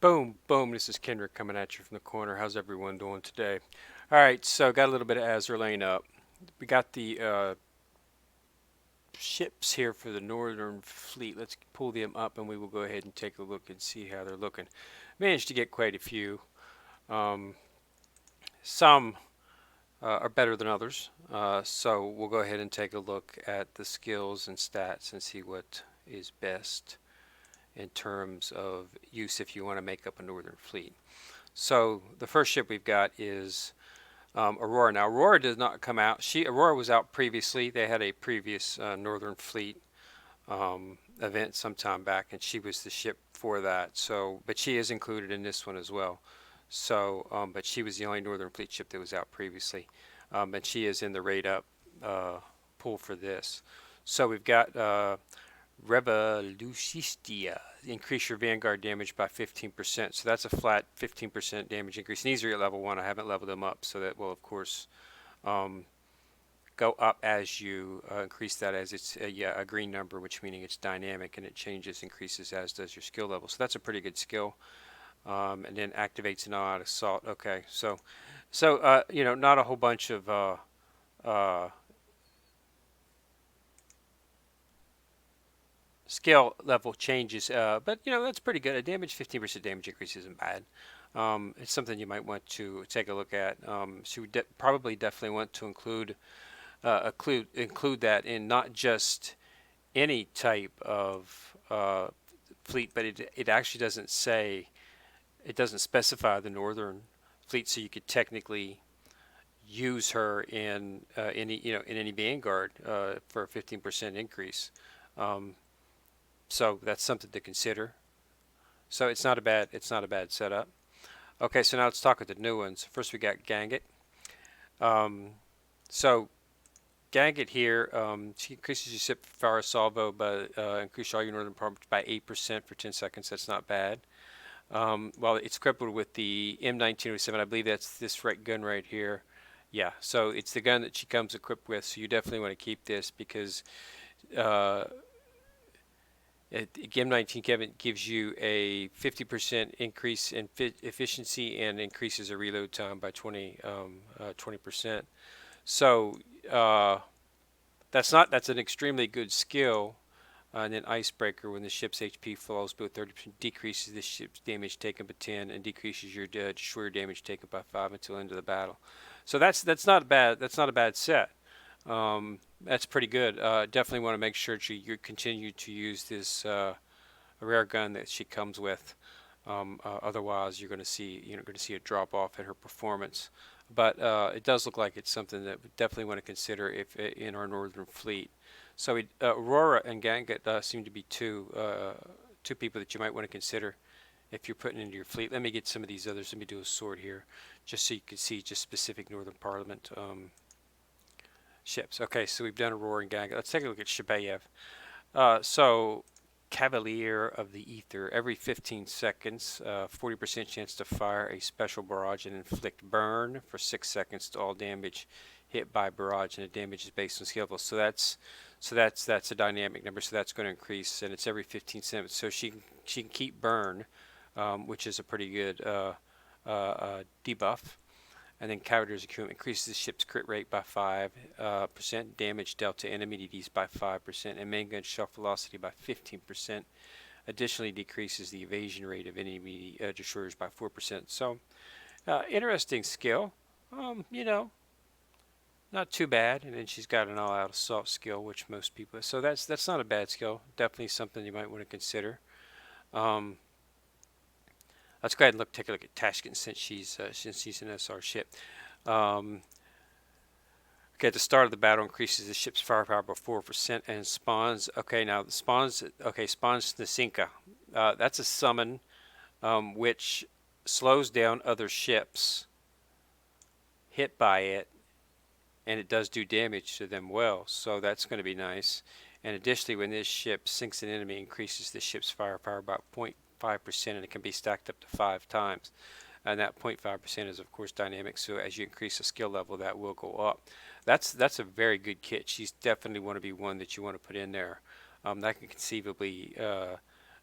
Boom, boom. This is Kendrick coming at you from the corner. How's everyone doing today? All right, so got a little bit of Azure lane up. We got the ships here for the Northern Fleet. Let's pull them up and we will go ahead and take a look and see how they're looking. Managed to get quite a few. Um, some are better than others. So we'll go ahead and take a look at the skills and stats and see what is best in terms of use if you want to make up a Northern Fleet. So the first ship we've got is Aurora. Now Aurora does not come out. Aurora was out previously. They had a previous Northern Fleet event some time back, and she was the ship for that. So, but she is included in this one as well. So, but she was the only Northern Fleet ship that was out previously, and she is in the rate up pool for this. So we've got Revolucistia. Increase your Vanguard damage by 15%. So that's a flat 15% damage increase. And these are at level 1. I haven't leveled them up, so that will, of course, um, go up as you increase that, as it's a green number, which meaning it's dynamic and it changes, increases as does your skill level. So that's a pretty good skill. And then activates an all-out assault. Okay, so not a whole bunch of uh, scale level changes, but that's pretty good. A damage 15% damage increase isn't bad. It's something you might want to take a look at. So we probably definitely want to include that in not just any type of fleet, but it actually doesn't specify the Northern Fleet, so you could technically use her in any Vanguard for a 15% increase. Um, so that's something to consider. So it's not a bad setup. Okay, so now let's talk about the new ones. First we got Gangit. Um, so Gangit here, she increases your ship fire salvo, but increase all your northern parts by 8% for 10 seconds. That's not bad. Well, it's coupled with the M1907. I believe that's this gun right here. Yeah, so it's the gun that she comes equipped with. So you definitely want to keep this because uh, M19 Kevin gives you a 50% increase in efficiency and increases the reload time by 20%. So uh, that's an extremely good skill. And then Icebreaker, when the ship's HP falls below 30%, decreases the ship's damage taken by 10 and decreases your destroyer damage taken by 5 until end of the battle. So that's not a bad set. That's pretty good. Definitely want to make sure you continue to use this rare gun that she comes with. Otherwise, you're going to see a drop off in her performance. But it does look like it's something that we definitely want to consider if in our Northern Fleet. So Aurora and Gangit seem to be two people that you might want to consider if you're putting into your fleet. Let me get some of these others. Let me do a sort here, just so you can see just specific Northern Parliament ships. Okay, so we've done Aurora and Gangit. Let's take a look at Shabayev. So Cavalier of the Ether. Every 15 seconds, 40% chance to fire a special barrage and inflict burn for 6 seconds to all damage hit by barrage, and the damage is based on skill level. So that's a dynamic number. So that's going to increase, and it's every 15 seconds. So she can keep burn, which is a pretty good debuff. And then Cavaliers Accumulate increases the ship's crit rate by 5%, damage dealt to enemy DDs by 5%, and main gun shelf velocity by 15%. Additionally, decreases the evasion rate of enemy destroyers by 4%. So, interesting skill. Not too bad. And then she's got an all-out assault skill, which most people. So that's not a bad skill. Definitely something you might want to consider. Um, Let's go ahead and take a look at Tashkent since she's an SR ship. Okay, at the start of the battle, increases the ship's firepower by 4% and spawns. Okay, now the spawns. Okay, spawns Nasinka. That's a summon which slows down other ships hit by it, and it does do damage to them well. So that's going to be nice. And additionally, when this ship sinks an enemy, increases the ship's firepower by 0.5%, and it can be stacked up to 5 times. And that 0.5% is, of course, dynamic. So as you increase the skill level, that will go up. That's a very good kit. She's definitely want to be one that you want to put in there. That can conceivably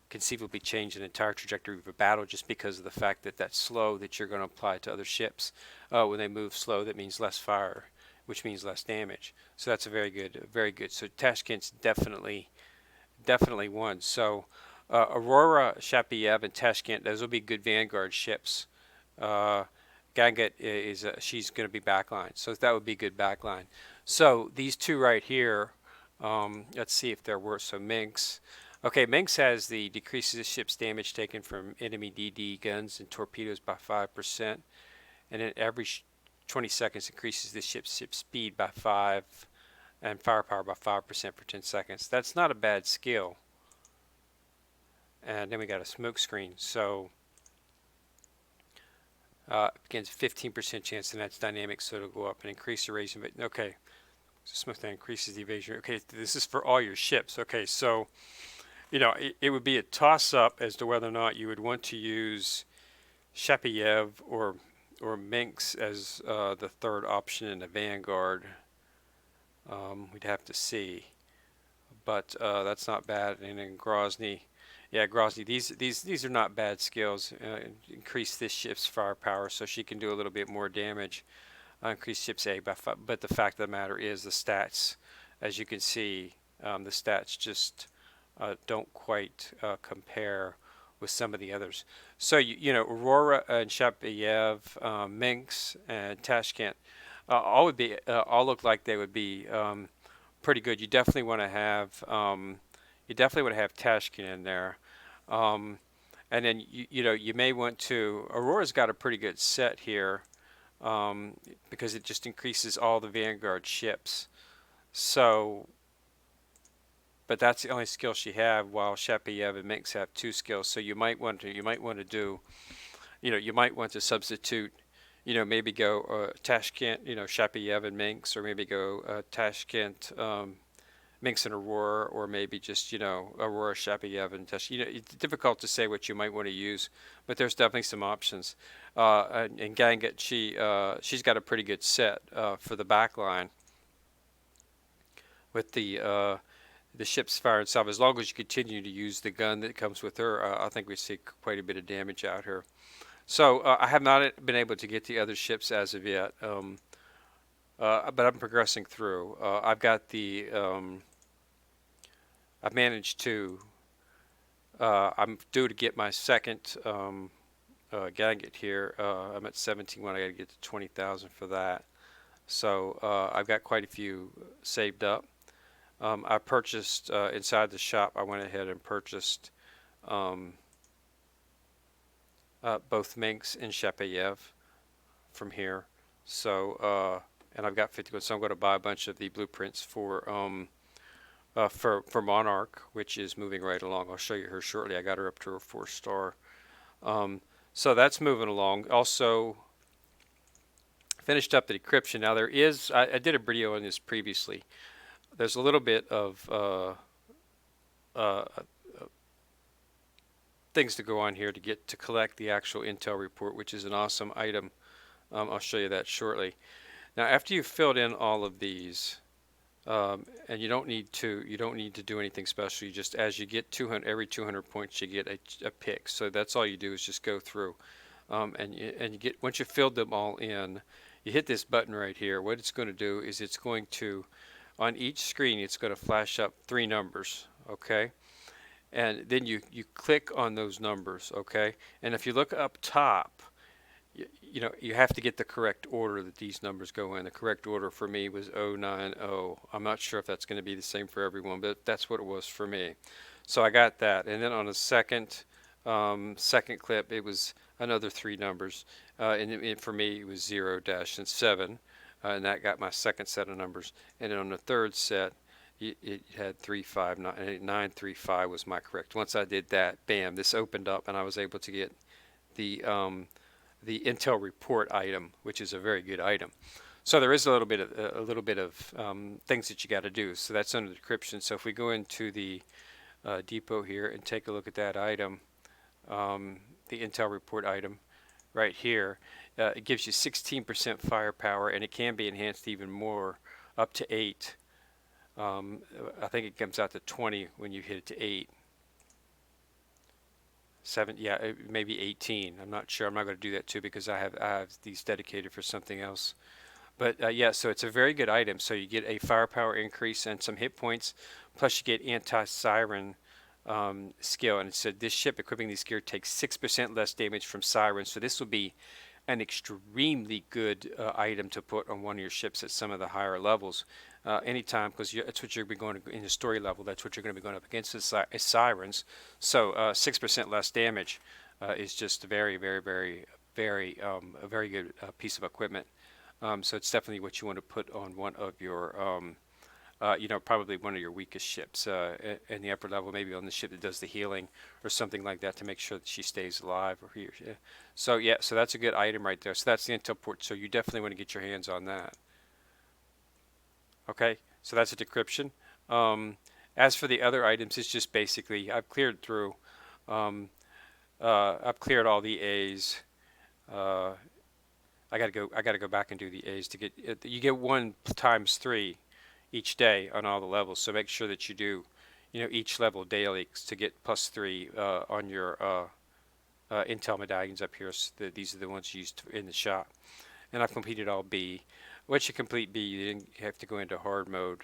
conceivably change an entire trajectory of a battle just because of the fact that that slow that you're going to apply to other ships. When they move slow, that means less fire, which means less damage. So that's a very good, very good. So Tashkent's definitely one. So Aurora, Shapiev, and Tashkent, those will be good Vanguard ships. Ganget is she's going to be backline, so that would be good backline. So these two right here, let's see if they're worse. So Minx, okay, Minx has the decreases the ship's damage taken from enemy DD guns and torpedoes by 5%, and then every 20 seconds increases the ship's speed by 5 and firepower by 5% for 10 seconds. That's not a bad skill. And then we got a smokescreen. So again, 15% chance, and that's dynamic, so it'll go up and increase the raising. But okay, so smoke that increases the evasion. Okay, this is for all your ships. Okay, so you know it would be a toss-up as to whether or not you would want to use Shapiev or Minx as the third option in the Vanguard. We'd have to see, but that's not bad. And then Grozny, yeah, Grozny. These are not bad skills. Increase this ship's firepower so she can do a little bit more damage. Increase ship's A by 5. But the fact of the matter is the stats, as you can see, the stats just don't quite compare with some of the others. So you know, Aurora and Shapiev, Minx and Tashkent, all look like they would be pretty good. You definitely want to have Tashkent in there, and then you know you may want to. Aurora's got a pretty good set here because it just increases all the Vanguard ships. So, but that's the only skill she have. While Shapiev and Minx have 2 skills, so you might want to do, you know, you might want to substitute. You know, maybe go Tashkent, you know, Shapiev and Minx, or maybe go Tashkent, Minx and Aurora, or maybe just, you know, Aurora, Shapiev, and Tashkent. You know, it's difficult to say what you might want to use, but there's definitely some options. And Ganget, she's got a pretty good set for the back line with the ship's fire and salve. As long as you continue to use the gun that comes with her, I think we see quite a bit of damage out here. So I have not been able to get the other ships as of yet, but I'm progressing through. I've got the, I've managed to, I'm due to get my second Ganget here. I'm at 17 when I got to get to 20,000 for that. So I've got quite a few saved up. I purchased, inside the shop, I went ahead and purchased both Minx and Shapiev from here. So, and I've got 50 good, so I'm going to buy a bunch of the blueprints for Monarch, which is moving right along. I'll show you her shortly. I got her up to a 4-star. So that's moving along. Also, finished up the decryption. Now there is, I did a video on this previously. There's a little bit of things to go on here to collect the actual intel report, which is an awesome item. I'll show you that shortly. Now, after you've filled in all of these, and you don't need to do anything special. You just, as you get 200, every 200 points, you get a pick. So that's all you do is just go through, and you get, once you've filled them all in, you hit this button right here. What it's going to do is it's going to, on each screen, it's going to flash up 3 numbers. Okay. And then you click on those numbers, okay? And if you look up top, you know, you have to get the correct order that these numbers go in. The correct order for me was 090. I'm not sure if that's going to be the same for everyone, but that's what it was for me. So I got that. And then on the second clip, it was another 3 numbers. And for me, it was 0 dash and 7. And that got my second set of numbers. And then on the third set, it had 359, 935 was my correct. Once I did that, bam, this opened up, and I was able to get the intel report item, which is a very good item. So there is a little bit of things that you got to do. So that's under the decryption. So if we go into the depot here and take a look at that item, the intel report item right here, it gives you 16% firepower, and it can be enhanced even more, up to 8. I think it comes out to 20 when you hit it to 8. 7, yeah, maybe 18. I'm not sure. I'm not going to do that too because I have these dedicated for something else. But yeah, so it's a very good item. So you get a firepower increase and some hit points, plus you get anti-siren skill. And it said this ship equipping these gear takes 6% less damage from sirens. So this will be an extremely good item to put on one of your ships at some of the higher levels. Anytime, because that's what you're going to in the story level. That's what you're going to be going up against is sirens. So 6% less damage is just very, very, very, very a very good piece of equipment. So it's definitely what you want to put on one of your, probably one of your weakest ships in the upper level, maybe on the ship that does the healing or something like that to make sure that she stays alive. Or he, so yeah, so that's a good item right there. So that's the intel port. So you definitely want to get your hands on that. Okay, so that's a decryption. As for the other items, it's just basically I've cleared through. Um, I've cleared all the A's. Uh, I gotta go back and do the A's to get. You get 1 times 3 each day on all the levels. So make sure that you do, each level daily to get +3 on your Intel medallions up here. So these are the ones used in the shop. And I've completed all B. Once you complete B, you have to go into hard mode.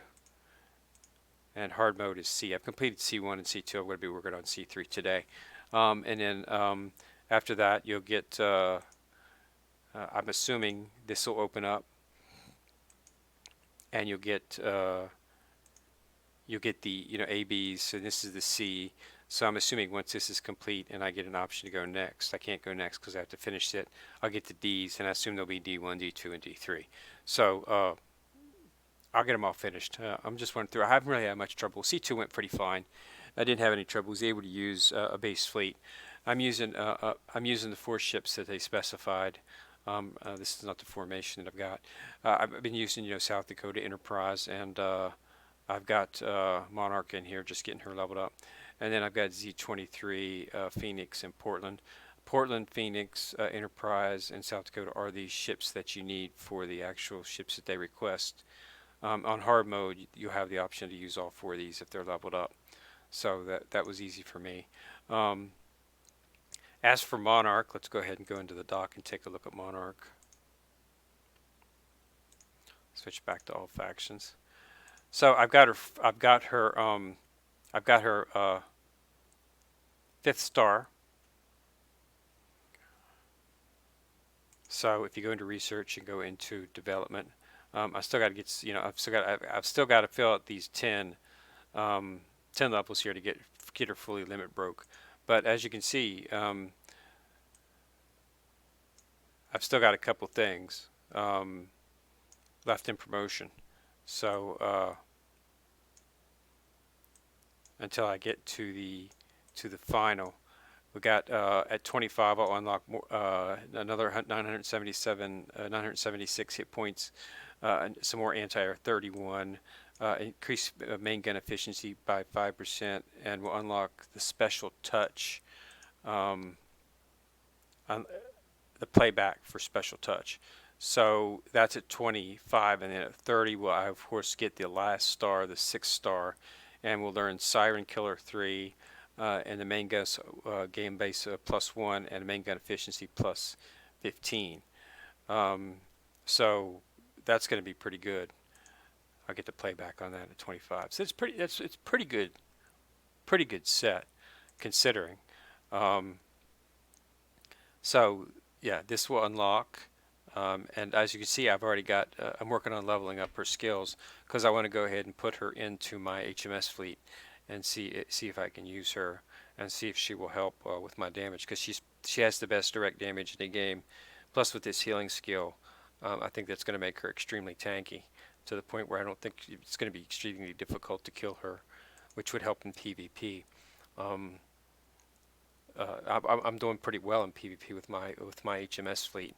And hard mode is C. I've completed C1 and C2. I'm going to be working on C3 today. And then after that, you'll get, I'm assuming this will open up. And you'll get the ABs, and this is the C. So I'm assuming once this is complete and I get an option to go next, I can't go next because I have to finish it. I'll get the D's, and I assume there'll be D1, D2, and D3. So I'll get them all finished. I'm just running through. I haven't really had much trouble. C2 went pretty fine. I didn't have any trouble. I was able to use a base fleet. I'm using the 4 ships that they specified. This is not the formation that I've got. I've been using, South Dakota Enterprise, and I've got Monarch in here, just getting her leveled up. And then I've got Z-23 Phoenix in Portland. Portland, Phoenix, Enterprise, and South Dakota are the ships that you need for the actual ships that they request. On hard mode, you have the option to use all 4 of these if they're leveled up. So that was easy for me. As for Monarch, let's go ahead and go into the dock and take a look at Monarch. Switch back to all factions. So I've got her 5th star. So if you go into research and go into development, I still got to get, I've still got to fill out these 10 levels here to get her fully limit broke. But as you can see, I've still got a couple things left in promotion. So until I get to the final, we got at 25, I'll unlock more, another 976 hit points, some more anti-air 31. Increase main gun efficiency by 5%, and we'll unlock the special touch, on the playback for special touch. So that's at 25, and then at 30, well, I of course get the last star, the 6th star, and we'll learn Siren Killer 3, and the main gun game base +1, and main gun efficiency +15. So that's going to be pretty good. I'll get the playback on that at 25. So it's pretty good set considering. So yeah, this will unlock, and as you can see, I've already got. I'm working on leveling up her skills because I want to go ahead and put her into my HMS fleet and see if I can use her and see if she will help with my damage, because she has the best direct damage in the game. Plus, with this healing skill, I think that's going to make her extremely tanky, to the point where I don't think it's going to be extremely difficult to kill her, which would help in PvP. I'm doing pretty well in PvP with my HMS fleet,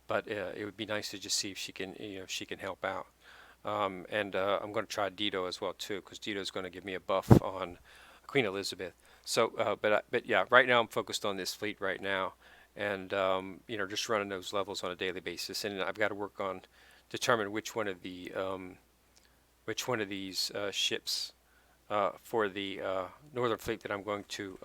but it would be nice to just see if she can help out. And I'm going to try Dido as well too, because Dido is going to give me a buff on Queen Elizabeth. So, but yeah, right now I'm focused on this fleet right now, and just running those levels on a daily basis. And I've got to work on determine which one of these ships for the Northern Fleet that I'm going to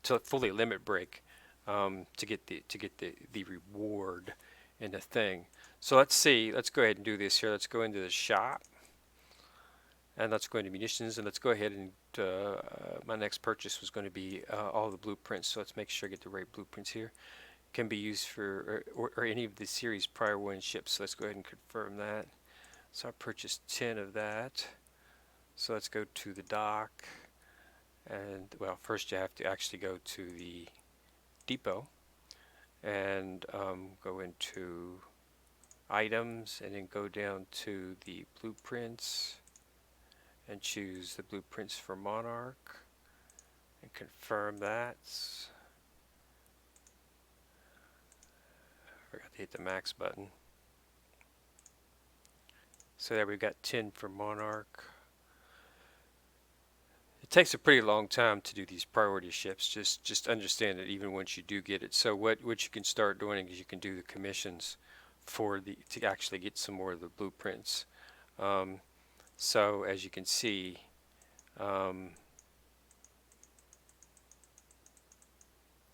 to fully limit break to get the reward in the thing. So let's see. Let's go ahead and do this here. Let's go into the shop, and let's go into munitions, and let's go ahead and my next purchase was going to be all the blueprints. So let's make sure I get the right blueprints here. Can be used for or any of the series prior one ships. So let's go ahead and confirm that. So I purchased 10 of that. So let's go to the dock, and well, first you have to actually go to the depot and go into items, and then go down to the blueprints and choose the blueprints for Monarch and confirm that. Forgot to hit the max button. So there we've got 10 for Monarch. It takes a pretty long time to do these priority ships. Just understand that even once you do get it. So what you can start doing is you can do the commissions for to actually get some more of the blueprints. So as you can see,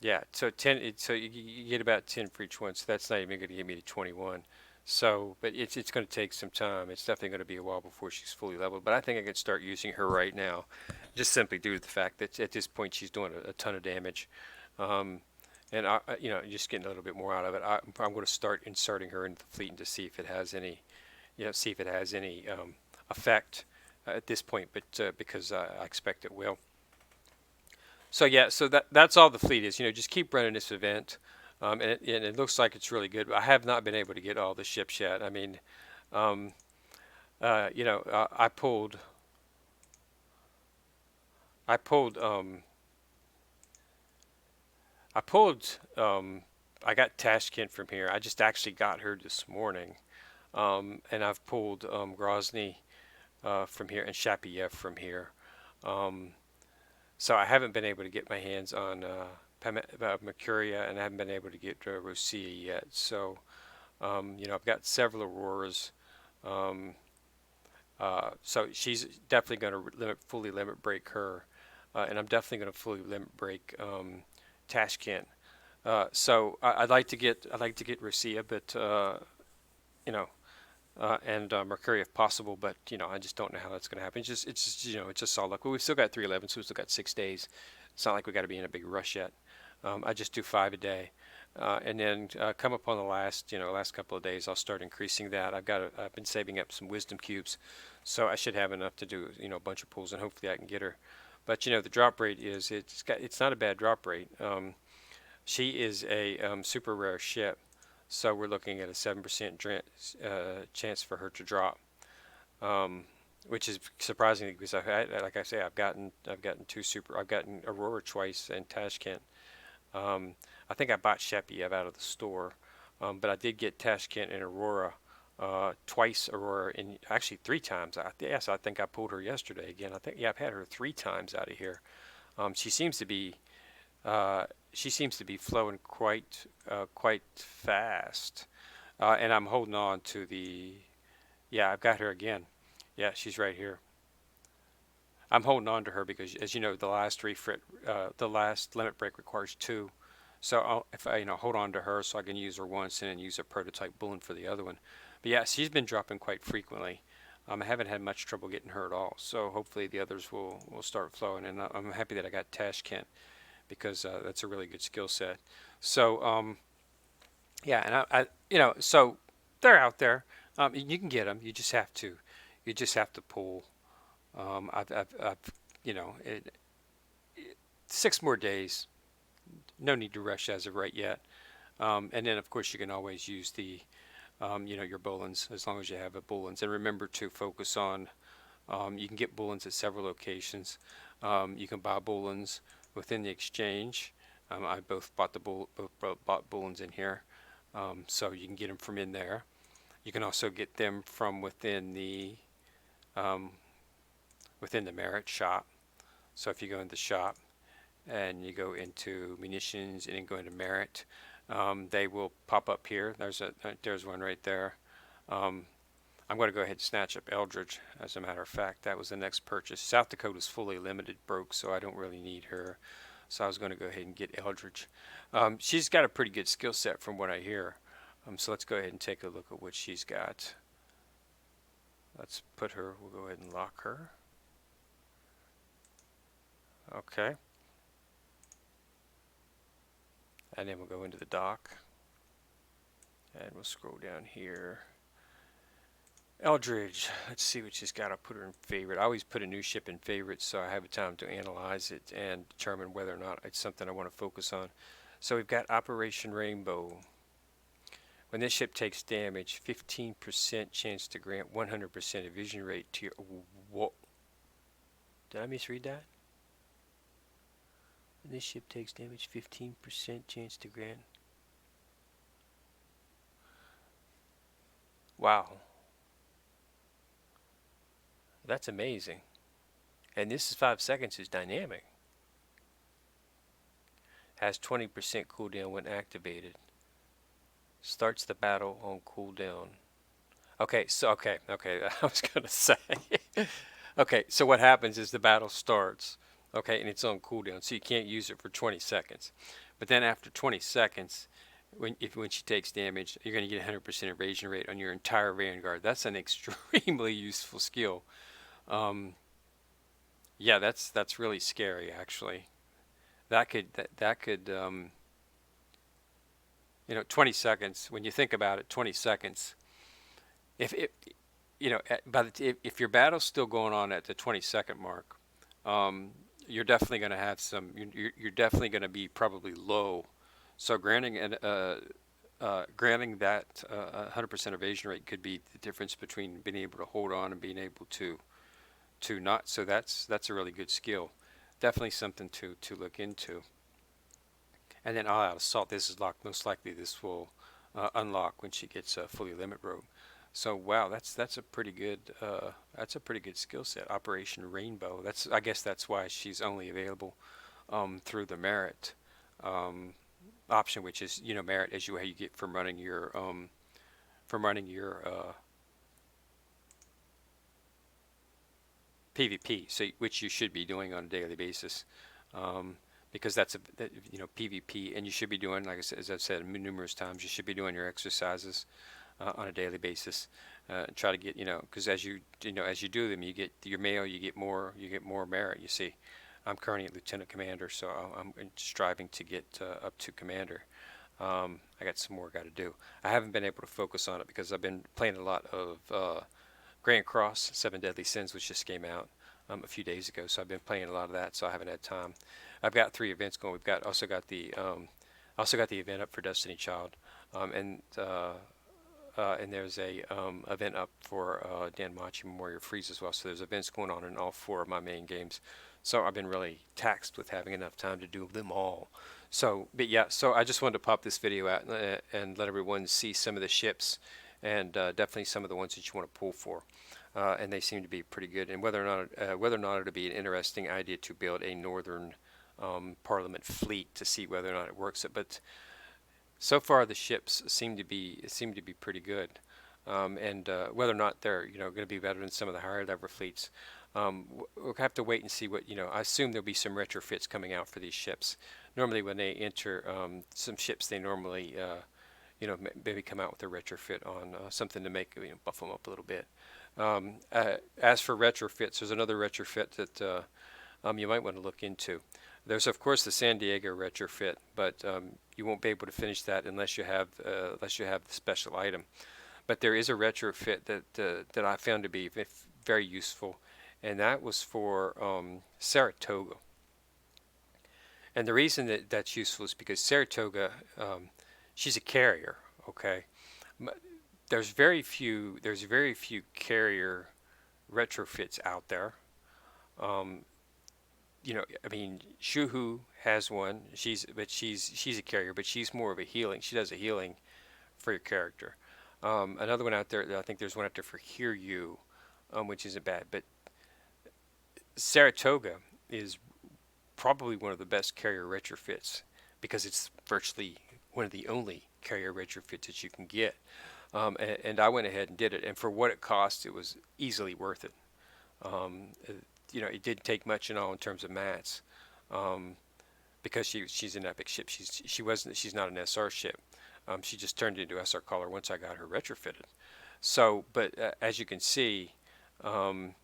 yeah. So 10. So you get about 10 for each one. So that's not even going to give me to 21. So, but it's going to take some time. It's definitely going to be a while before she's fully leveled. But I think I could start using her right now, just simply due to the fact that at this point she's doing a ton of damage, and just getting a little bit more out of it. I'm going to start inserting her into the fleet and to see if it has any, effect at this point. But because I expect it will. So yeah, so that's all the fleet is. Just keep running this event. And it looks like it's really good. I have not been able to get all the ships yet. I mean, I pulled, I pulled, I pulled, I got Tashkent from here. I just actually got her this morning, and I've pulled Grozny from here and Shapiev from here. So I haven't been able to get my hands on Mercuria, and I haven't been able to get Rosia yet. So, I've got several Auroras. So she's definitely going to fully limit break her, and I'm definitely going to fully limit break Tashkent. So I'd like to get Rosia, but and Mercury if possible, but I just don't know how that's going to happen. It's just all luck. But we've still got 311, so we've still got 6 days. It's not like we got to be in a big rush yet. I just do 5 a day, and then come up on the last couple of days, I'll start increasing that. I've been saving up some wisdom cubes, so I should have enough to do a bunch of pulls, and hopefully I can get her. But the drop rate it's not a bad drop rate. She is a super rare ship. So we're looking at a 7% chance for her to drop, which is surprising because like I say, I've gotten Aurora twice and Tashkent. I think I bought Shapiev out of the store, but I did get Tashkent and Aurora twice. Aurora in actually 3 times. Yes, I think I pulled her yesterday again. I've had her 3 times out of here. She seems to be flowing quite fast, and I'm holding on to the. Yeah, I've got her again. Yeah, she's right here. I'm holding on to her because, as you know, the last limit break requires 2. So if I hold on to her, so I can use her once and then use a prototype bullet for the other one. But yeah, she's been dropping quite frequently. I haven't had much trouble getting her at all. So hopefully the others will start flowing, and I'm happy that I got Tashkent, because that's a really good skill set. So yeah, and so they're out there. You can get them. You just have to pull. I've 6 more days. No need to rush as of right yet. And then of course you can always use the your bullens as long as you have a bullens. And remember to focus on. You can get bullens at several locations. You can buy bullens within the exchange. I both bought bought bullens in here, so you can get them from in there. You can also get them from within the merit shop. So if you go in the shop and you go into munitions and then go into merit, they will pop up here. There's one right there. I'm going to go ahead and snatch up Eldridge. As a matter of fact, that was the next purchase. South Dakota's fully limited broke, so I don't really need her. So I was going to go ahead and get Eldridge. She's got a pretty good skill set from what I hear. So let's go ahead and take a look at what she's got. Let's put her, we'll go ahead and lock her. Okay. And then we'll go into the dock. And we'll scroll down here. Eldridge, let's see what she's got. I'll put her in favorite. I always put a new ship in favorite so I have time to analyze it and determine whether or not it's something I want to focus on. So we've got Operation Rainbow. When this ship takes damage, 15% chance to grant 100% evasion rate to your... Whoa. Did I misread that? When this ship takes damage, 15% chance to grant... Wow. That's amazing. And this is 5 seconds is dynamic. Has 20% cooldown when activated. Starts the battle on cooldown. Okay, I was gonna say. Okay, so what happens is the battle starts, okay, and it's on cooldown, so you can't use it for 20 seconds. But then after 20 seconds, when she takes damage, you're gonna get 100% evasion rate on your entire vanguard. That's an extremely useful skill. Yeah, that's really scary actually. That could 20 seconds. When you think about it, 20 seconds. If it, if your battle's still going on at the 20-second mark, you're definitely going to have some. You're definitely going to be probably low. So granting that 100% evasion rate could be the difference between being able to hold on and being able to not. So that's a really good skill. Definitely something to look into. And then all-out assault. This is locked. Most likely this will unlock when she gets fully limit broke. So wow, that's a pretty good skill set. Operation Rainbow. I guess that's why she's only available through the merit option, which is merit as you get from running your PvP, so which you should be doing on a daily basis, because that's PvP, and you should be doing, like I said, as I've said numerous times, you should be doing your exercises on a daily basis. Try to get because as you do them, you get your mail, you get more merit. You see, I'm currently at Lieutenant Commander, so I'm striving to get up to Commander. I got some more got to do. I haven't been able to focus on it because I've been playing a lot of Grand Cross 7 Deadly Sins, which just came out a few days ago. So I've been playing a lot of that, so I haven't had time. I've got 3 events going. We've also got the event up for Destiny Child, and there's a event up for Dan Machi Memorial Freeze as well. So there's events going on in all 4 of my main games. So I've been really taxed with having enough time to do them all. So, but yeah, so I just wanted to pop this video out and let everyone see some of the ships, and definitely some of the ones that you want to pull for. And they seem to be pretty good. And whether or not it'll be an interesting idea to build a Northern Parliament fleet to see whether or not it works. But so far the ships seem to be pretty good. And whether or not they're going to be better than some of the higher level fleets, we'll have to wait and see what I assume there'll be some retrofits coming out for these ships. Normally, when they enter some ships, they normally maybe come out with a retrofit on something to make buff them up a little bit. As for retrofits, there's another retrofit that you might want to look into. There's of course the San Diego retrofit, but you won't be able to finish that unless you have the special item. But there is a retrofit that I found to be very useful, and that was for Saratoga. And the reason that that's useful is because Saratoga, she's a carrier. Okay, there's very few carrier retrofits out there. I mean, Shuhu has one. She's a carrier, but she's more of a healing. She does a healing for your character. Another one out there, I think there's one out there for Hear You, which isn't bad. But Saratoga is probably one of the best carrier retrofits because it's virtually one of the only carrier retrofits that you can get. And I went ahead and did it, and for what it cost, it was easily worth it. It didn't take much in all in terms of mats. because she's an Epic ship. She's not an SR ship. She just turned into SR color once I got her retrofitted. So, but as you can see, um,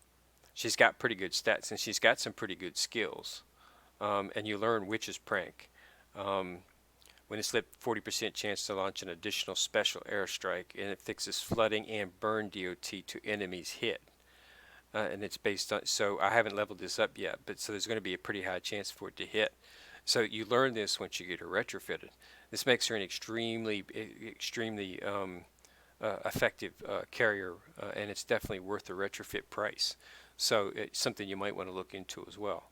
she's got pretty good stats and she's got some pretty good skills. And you learn Witch's Prank. Um, when it's lit, 40% chance to launch an additional special airstrike, and it fixes flooding and burn DOT to enemies hit. And it's based on, so I haven't leveled this up yet, but so there's going to be a pretty high chance for it to hit. So you learn this once you get her retrofitted. This makes her an extremely effective carrier, and it's definitely worth the retrofit price. So it's something you might want to look into as well.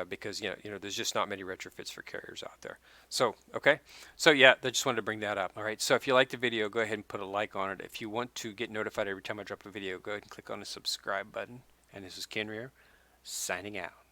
Because there's just not many retrofits for carriers out there. So okay, so yeah, I just wanted to bring that up. All right, so if you like the video, go ahead and put a like on it. If you want to get notified every time I drop a video, go ahead and click on the subscribe button. And this is Ken Rear, signing out.